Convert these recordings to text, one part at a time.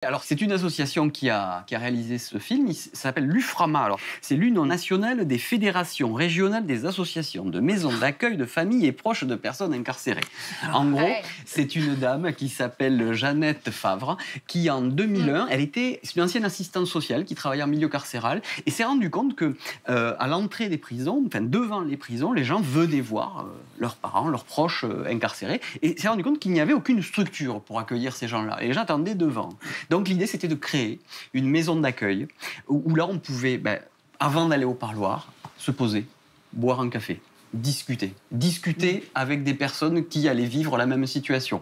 Alors, c'est une association qui a réalisé ce film, ça s'appelle l'UFRAMA. Alors, c'est l'Union nationale des fédérations régionales des associations de maisons d'accueil de familles et proches de personnes incarcérées. En gros, c'est une dame qui s'appelle Jeannette Favre, qui en 2001, c'est une ancienne assistante sociale qui travaillait en milieu carcéral et s'est rendue compte que à l'entrée des prisons, enfin devant les prisons, les gens venaient voir leurs parents, leurs proches incarcérés et s'est rendue compte qu'il n'y avait aucune structure pour accueillir ces gens-là. Et les gens attendaient devant. Donc l'idée, c'était de créer une maison d'accueil où là, on pouvait, avant d'aller au parloir, se poser, boire un café, discuter avec des personnes qui allaient vivre la même situation.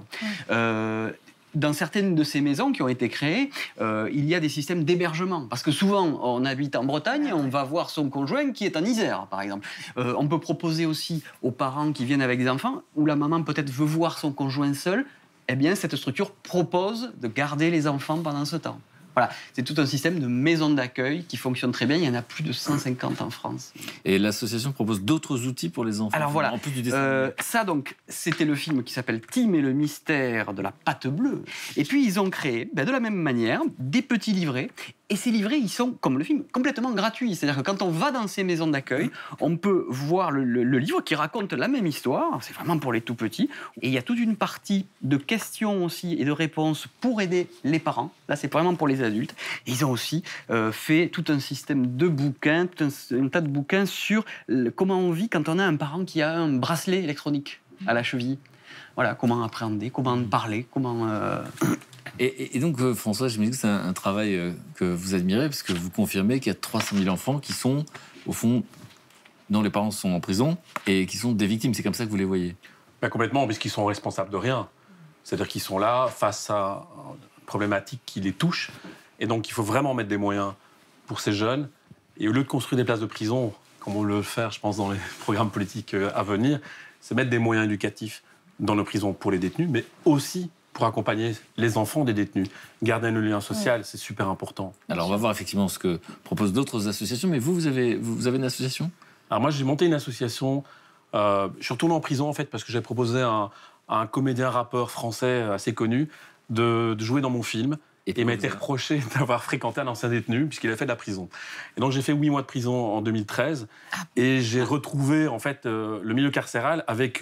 Dans certaines de ces maisons qui ont été créées, il y a des systèmes d'hébergement. Parce que souvent, on habite en Bretagne, on va voir son conjoint qui est en Isère, par exemple. On peut proposer aussi aux parents qui viennent avec des enfants, où la maman peut-être veut voir son conjoint seul, eh bien, cette structure propose de garder les enfants pendant ce temps. Voilà, c'est tout un système de maisons d'accueil qui fonctionne très bien. Il y en a plus de 150 en France. Et l'association propose d'autres outils pour les enfants. Alors voilà, en plus du dessin. ça donc, c'était le film qui s'appelle Tim et le mystère de la pâte bleue. Et puis ils ont créé, de la même manière, des petits livrets. Et ces livrets, ils sont, comme le film, complètement gratuits. C'est-à-dire que quand on va dans ces maisons d'accueil, on peut voir le livre qui raconte la même histoire. C'est vraiment pour les tout petits. Et il y a toute une partie de questions aussi et de réponses pour aider les parents. Là, c'est vraiment pour les adultes. Et ils ont aussi fait tout un système de bouquins, un tas de bouquins sur comment on vit quand on a un parent qui a un bracelet électronique à la cheville. Voilà, comment appréhender, comment parler, comment... Et donc, François, je me dis que c'est un travail que vous admirez, parce que vous confirmez qu'il y a 300 000 enfants qui sont, au fond, dont les parents sont en prison et qui sont des victimes. C'est comme ça que vous les voyez? Complètement, puisqu'ils sont responsables de rien. C'est-à-dire qu'ils sont là face à une problématique qui les touche. Et donc, il faut vraiment mettre des moyens pour ces jeunes. Et au lieu de construire des places de prison, comme on le fait, je pense, dans les programmes politiques à venir, c'est mettre des moyens éducatifs dans nos prisons pour les détenus, mais aussi pour accompagner les enfants des détenus. Garder le lien social, c'est super important. Alors, on va voir effectivement ce que proposent d'autres associations. Mais vous avez une association? Alors moi, j'ai monté une association. Je suis retourné en prison, en fait, parce que j'ai proposé à un comédien-rappeur français assez connu de jouer dans mon film. Et il m'a été reproché d'avoir fréquenté un ancien détenu, puisqu'il a fait de la prison. Et donc, j'ai fait 8 mois de prison en 2013. Et j'ai retrouvé, en fait, le milieu carcéral avec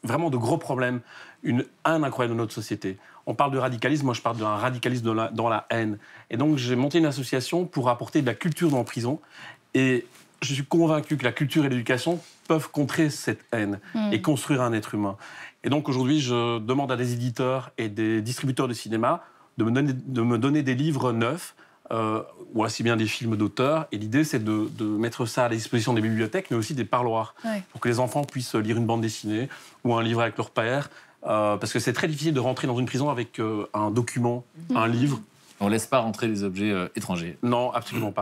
vraiment de gros problèmes, une haine incroyable de notre société. On parle de radicalisme, moi je parle d'un radicalisme dans la haine. Et donc j'ai monté une association pour apporter de la culture dans la prison. Et je suis convaincu que la culture et l'éducation peuvent contrer cette haine et construire un être humain. Et donc aujourd'hui, je demande à des éditeurs et des distributeurs de cinéma de me donner des livres neufs, ou aussi bien des films d'auteurs. Et l'idée, c'est de mettre ça à la disposition des bibliothèques, mais aussi des parloirs, pour que les enfants puissent lire une bande dessinée ou un livre avec leur père. Parce que c'est très difficile de rentrer dans une prison avec un document, un livre. On ne laisse pas rentrer les objets étrangers. Non, absolument pas.